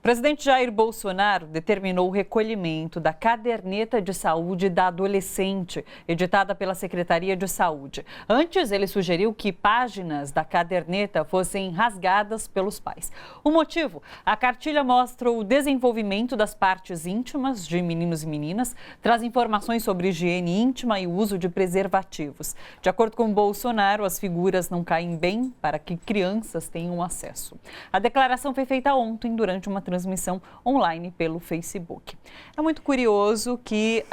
O presidente Jair Bolsonaro determinou o recolhimento da caderneta de saúde da adolescente, editada pela Secretaria de Saúde. Antes, ele sugeriu que páginas da caderneta fossem rasgadas pelos pais. O motivo? A cartilha mostra o desenvolvimento das partes íntimas de meninos e meninas, traz informações sobre higiene íntima e o uso de preservativos. De acordo com Bolsonaro, as figuras não caem bem para que crianças tenham acesso. A declaração foi feita ontem durante uma transmissão online pelo Facebook. É muito curioso que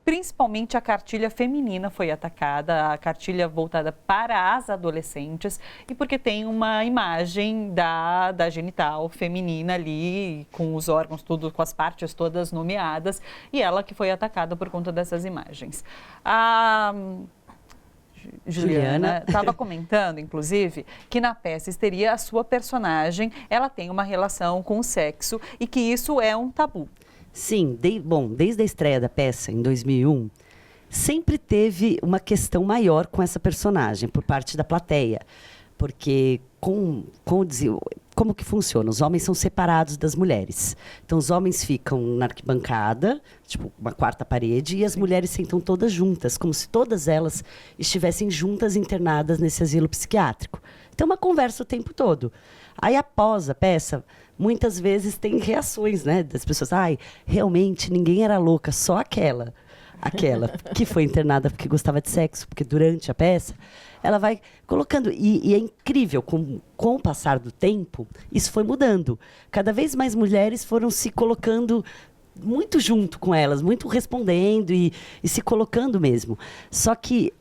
principalmente a cartilha feminina foi atacada, a cartilha voltada para as adolescentes, e porque tem uma imagem da genital feminina ali, com os órgãos, tudo, com as partes todas nomeadas, e ela que foi atacada por conta dessas imagens. A Juliana estava comentando, inclusive, que na peça Histeria, a sua personagem, ela tem uma relação com o sexo e que isso é um tabu. Sim, desde a estreia da peça, em 2001, sempre teve uma questão maior com essa personagem, por parte da plateia. Porque, como que funciona? Os homens são separados das mulheres. Então, os homens ficam na arquibancada, tipo, uma quarta parede, e as mulheres sentam todas juntas, como se todas elas estivessem juntas internadas nesse asilo psiquiátrico. Então, uma conversa o tempo todo. Aí, após a peça, muitas vezes tem reações, né, das pessoas. Ai, realmente, ninguém era louca, só aquela que foi internada porque gostava de sexo, porque durante a peça ela vai colocando, e é incrível, com o passar do tempo, isso foi mudando. Cada vez mais mulheres foram se colocando muito junto com elas, muito respondendo e se colocando mesmo. Só que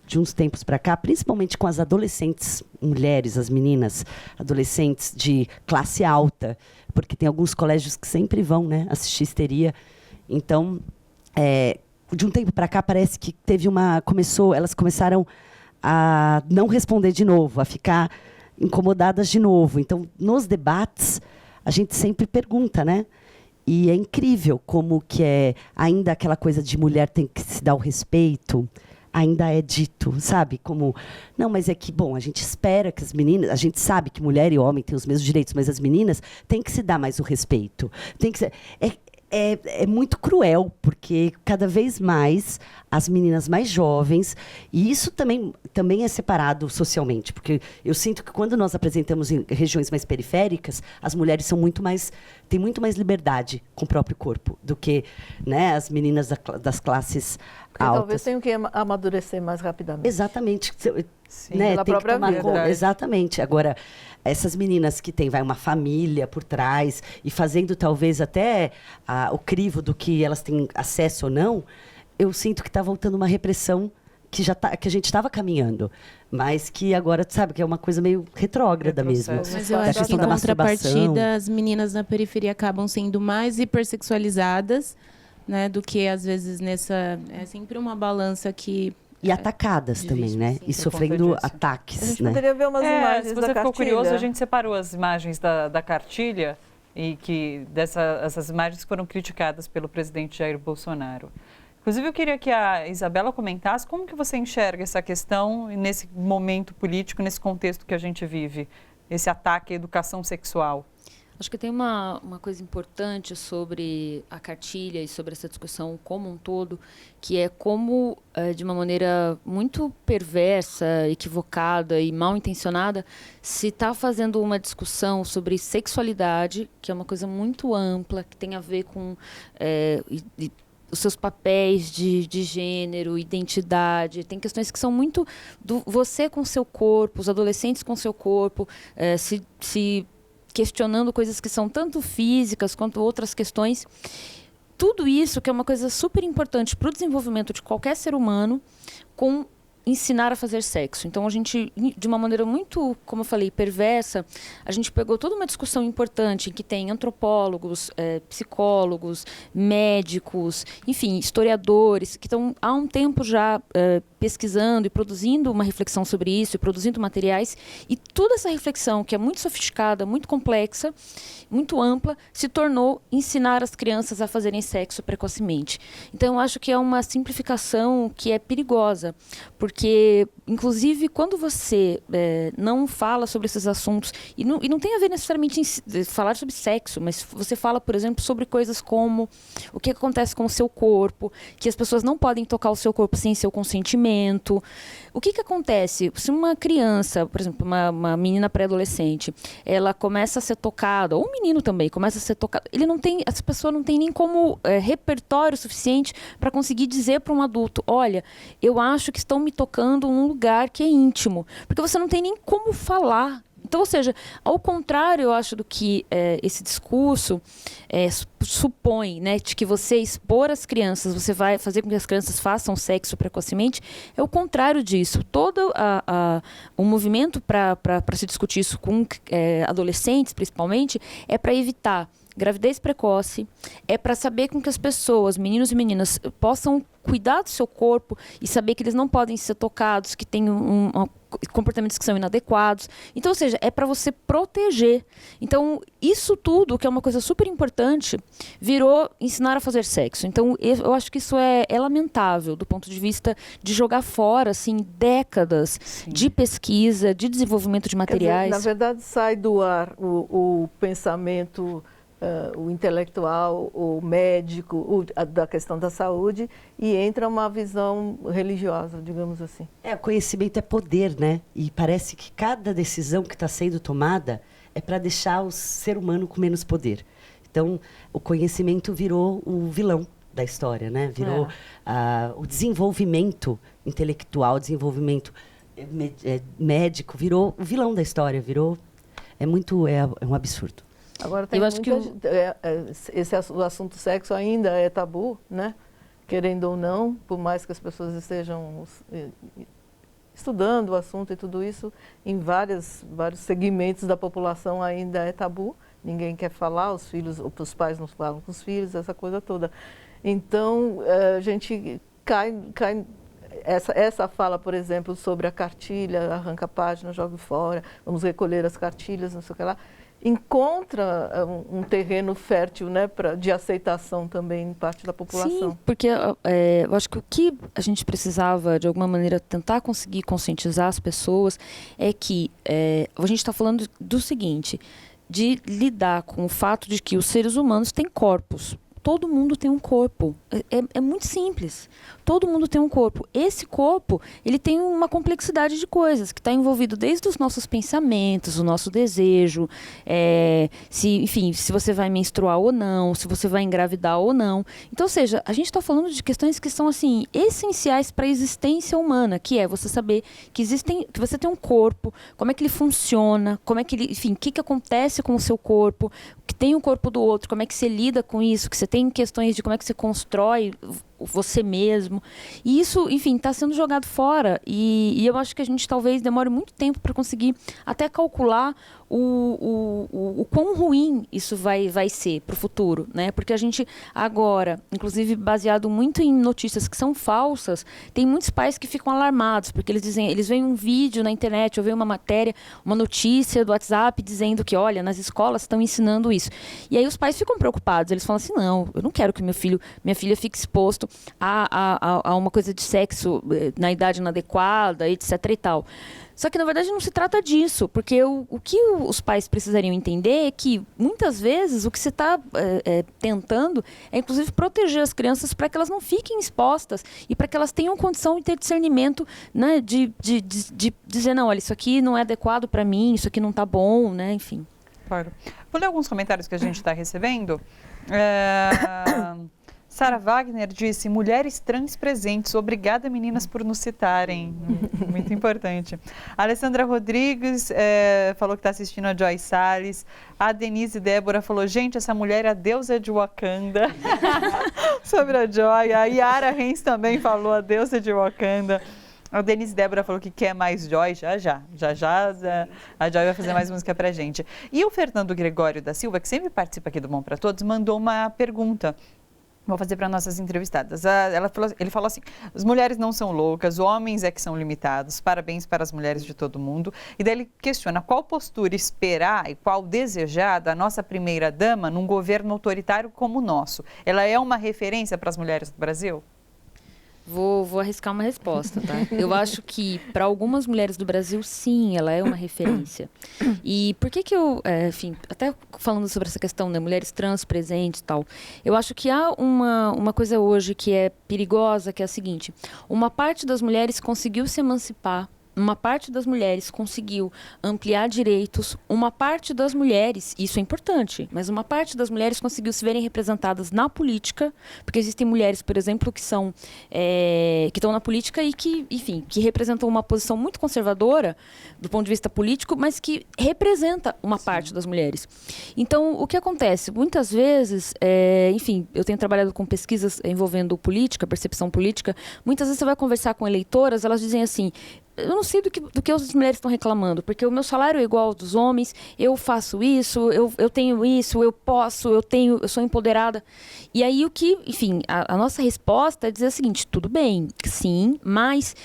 de uns tempos para cá, principalmente com as adolescentes mulheres, as meninas adolescentes de classe alta, porque tem alguns colégios que sempre vão, né, assistir Histeria. Então, de um tempo para cá, parece que elas começaram a não responder de novo, a ficar incomodadas de novo. Então, nos debates, a gente sempre pergunta, né? E é incrível como que ainda aquela coisa de mulher tem que se dar o respeito, ainda é dito, sabe? Como, não, mas é que, bom, a gente espera que as meninas, a gente sabe que mulher e homem têm os mesmos direitos, mas as meninas têm que se dar mais o respeito. Tem que ser... É muito cruel, porque cada vez mais as meninas mais jovens, e isso também é separado socialmente, porque eu sinto que quando nós apresentamos em regiões mais periféricas, as mulheres têm muito mais liberdade com o próprio corpo do que, né, as meninas das classes altas. Talvez tenham que amadurecer mais rapidamente. Exatamente. Sim, né, pela tem própria que tomar vida. conta. Exatamente. Agora, essas meninas que têm uma família por trás e fazendo talvez até o crivo do que elas têm acesso ou não, eu sinto que está voltando uma repressão que a gente estava caminhando, mas que agora, sabe, que é uma coisa meio retrógrada mesmo. Mas eu acho que, em contrapartida, as meninas na periferia acabam sendo mais hipersexualizadas, né, do que, às vezes, é sempre uma balança que... E atacadas também, né? E sofrendo ataques. A gente né? poderia ver umas imagens se da você ficou cartilha. curioso, a gente separou as imagens da cartilha e que essas imagens foram criticadas pelo presidente Jair Bolsonaro. Inclusive, eu queria que a Isabela comentasse como que você enxerga essa questão nesse momento político, nesse contexto que a gente vive, esse ataque à educação sexual. Acho que tem uma coisa importante sobre a cartilha e sobre essa discussão como um todo, que é como, de uma maneira muito perversa, equivocada e mal intencionada, se está fazendo uma discussão sobre sexualidade, que é uma coisa muito ampla, que tem a ver com os seus papéis de gênero, identidade. Tem questões que são muito do você com seu corpo, os adolescentes com seu corpo, se questionando coisas que são tanto físicas quanto outras questões. Tudo isso que é uma coisa super importante para o desenvolvimento de qualquer ser humano, com ensinar a fazer sexo. Então, a gente, de uma maneira muito, como eu falei, perversa, a gente pegou toda uma discussão importante em que tem antropólogos, psicólogos, médicos, enfim, historiadores, que estão há um tempo já pesquisando e produzindo uma reflexão sobre isso, e produzindo materiais, e toda essa reflexão, que é muito sofisticada, muito complexa, muito ampla, se tornou ensinar as crianças a fazerem sexo precocemente. Então, eu acho que é uma simplificação que é perigosa, porque porque, inclusive, quando você não fala sobre esses assuntos, e não tem a ver necessariamente em falar sobre sexo, mas você fala, por exemplo, sobre coisas como o que acontece com o seu corpo, que as pessoas não podem tocar o seu corpo sem seu consentimento. O que acontece? Se uma criança, por exemplo, uma menina pré-adolescente, ela começa a ser tocada, ou um menino também começa a ser tocado, essa pessoa não tem nem como repertório suficiente para conseguir dizer para um adulto, olha, eu acho que estão me tocando num lugar que é íntimo, porque você não tem nem como falar. Então, ou seja, ao contrário, eu acho, do que esse discurso supõe, né, de que você expor as crianças, você vai fazer com que as crianças façam sexo precocemente, é o contrário disso. Todo o movimento para se discutir isso com adolescentes, principalmente, é para evitar gravidez precoce, é para saber com que as pessoas, meninos e meninas, possam cuidar do seu corpo e saber que eles não podem ser tocados, que têm comportamentos que são inadequados. Então, ou seja, é para você proteger. Então, isso tudo, que é uma coisa super importante, virou ensinar a fazer sexo. Então, eu acho que isso é lamentável do ponto de vista de jogar fora, assim, décadas de pesquisa, de desenvolvimento de materiais. Quer dizer, na verdade, sai do ar o pensamento o intelectual, o médico, da questão da saúde, e entra uma visão religiosa, digamos assim. O conhecimento é poder, né? E parece que cada decisão que está sendo tomada é para deixar o ser humano com menos poder. Então, o conhecimento virou o vilão da história, né? Virou o desenvolvimento intelectual, desenvolvimento médico, virou o vilão da história, é um absurdo. Agora tem o assunto sexo ainda é tabu, né? Querendo ou não, por mais que as pessoas estejam estudando o assunto e tudo isso, em vários segmentos da população ainda é tabu. Ninguém quer falar, os pais não falam com os filhos, essa coisa toda. Então, a gente cai essa fala, por exemplo, sobre a cartilha, arranca a página, joga fora, vamos recolher as cartilhas, não sei o que lá, encontra um terreno fértil, né, de aceitação também em parte da população. Sim, porque eu acho que o que a gente precisava, de alguma maneira, tentar conseguir conscientizar as pessoas é que a gente está falando do seguinte, de lidar com o fato de que os seres humanos têm corpos. Todo mundo tem um corpo. É muito simples. Todo mundo tem um corpo. Esse corpo, ele tem uma complexidade de coisas que está envolvido desde os nossos pensamentos, o nosso desejo, se você vai menstruar ou não, se você vai engravidar ou não. Então, ou seja, a gente está falando de questões que são assim essenciais para a existência humana, que é você saber que você tem um corpo, como é que ele funciona, como é que ele, enfim, o que acontece com o seu corpo, que tem o corpo do outro, como é que você lida com isso, que você tem questões de como é que você constrói você mesmo. E isso, enfim, está sendo jogado fora. E eu acho que a gente talvez demore muito tempo para conseguir até calcular o quão ruim isso vai ser para o futuro, né? Porque a gente agora, inclusive baseado muito em notícias que são falsas, tem muitos pais que ficam alarmados, porque eles veem um vídeo na internet, ou veem uma matéria, uma notícia do WhatsApp dizendo que, olha, nas escolas estão ensinando isso. E aí os pais ficam preocupados, eles falam assim, não, eu não quero que minha filha fique exposto a uma coisa de sexo na idade inadequada, etc. e tal. Só que, na verdade, não se trata disso, porque o que os pais precisariam entender é que, muitas vezes, o que você está tentando é, inclusive, proteger as crianças para que elas não fiquem expostas e para que elas tenham condição de ter discernimento, né, de dizer, não, olha, isso aqui não é adequado para mim, isso aqui não está bom, né, enfim. Claro. Vou ler alguns comentários que a gente está recebendo. Sara Wagner disse, mulheres trans presentes, obrigada meninas por nos citarem, muito importante. A Alessandra Rodrigues falou que está assistindo a Joy Salles. A Denise Débora falou, gente, essa mulher é a deusa de Wakanda, sobre a Joy. A Yara Reis também falou, a deusa de Wakanda. A Denise Débora falou que quer mais Joy, já a Joy vai fazer mais música pra gente. E o Fernando Gregório da Silva, que sempre participa aqui do Bom Pra Todos, mandou uma pergunta. Vou fazer para nossas entrevistadas. Ele falou assim, as mulheres não são loucas, homens é que são limitados, parabéns para as mulheres de todo mundo. E daí ele questiona qual postura esperar e qual desejar da nossa primeira-dama num governo autoritário como o nosso. Ela é uma referência para as mulheres do Brasil? Vou arriscar uma resposta, tá? Eu acho que, para algumas mulheres do Brasil, sim, ela é uma referência. E por que eu, enfim, até falando sobre essa questão, né, mulheres trans presentes e tal, eu acho que há uma coisa hoje que é perigosa, que é a seguinte: uma parte das mulheres conseguiu se emancipar, uma parte das mulheres conseguiu ampliar direitos, uma parte das mulheres, isso é importante, mas uma parte das mulheres conseguiu se verem representadas na política, porque existem mulheres, por exemplo, que são que estão na política e que, enfim, que representam uma posição muito conservadora do ponto de vista político, mas que representa uma parte das mulheres. Então, o que acontece? Muitas vezes, enfim, eu tenho trabalhado com pesquisas envolvendo política, percepção política, muitas vezes você vai conversar com eleitoras, elas dizem assim: eu não sei do que as mulheres estão reclamando, porque o meu salário é igual ao dos homens, eu faço isso, eu tenho isso, eu posso, eu sou empoderada. E aí enfim, a nossa resposta é dizer o seguinte: tudo bem, sim, mas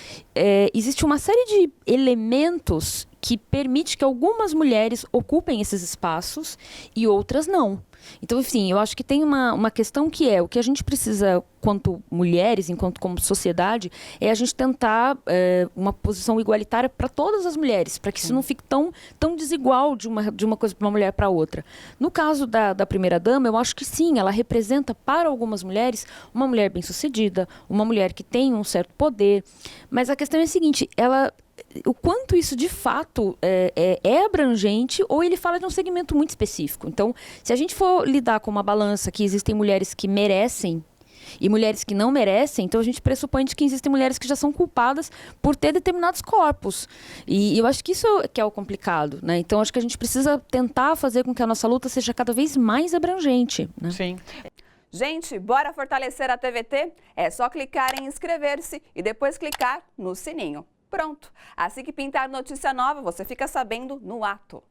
existe uma série de elementos que permite que algumas mulheres ocupem esses espaços e outras não. Então, enfim, eu acho que tem uma questão que o que a gente precisa, quanto mulheres, enquanto como sociedade, é a gente tentar uma posição igualitária para todas as mulheres, para que isso não fique tão desigual de uma coisa para uma mulher para outra. No caso da primeira-dama, eu acho que sim, ela representa para algumas mulheres uma mulher bem-sucedida, uma mulher que tem um certo poder, mas a questão é a seguinte: o quanto isso de fato é abrangente, ou ele fala de um segmento muito específico. Então, se a gente for lidar com uma balança que existem mulheres que merecem e mulheres que não merecem, então a gente pressupõe que existem mulheres que já são culpadas por ter determinados corpos. E eu acho que isso que é o complicado, né? Então, acho que a gente precisa tentar fazer com que a nossa luta seja cada vez mais abrangente, né? Sim. Gente, bora fortalecer a TVT? É só clicar em inscrever-se e depois clicar no sininho. Pronto! Assim que pintar notícia nova, você fica sabendo no ato.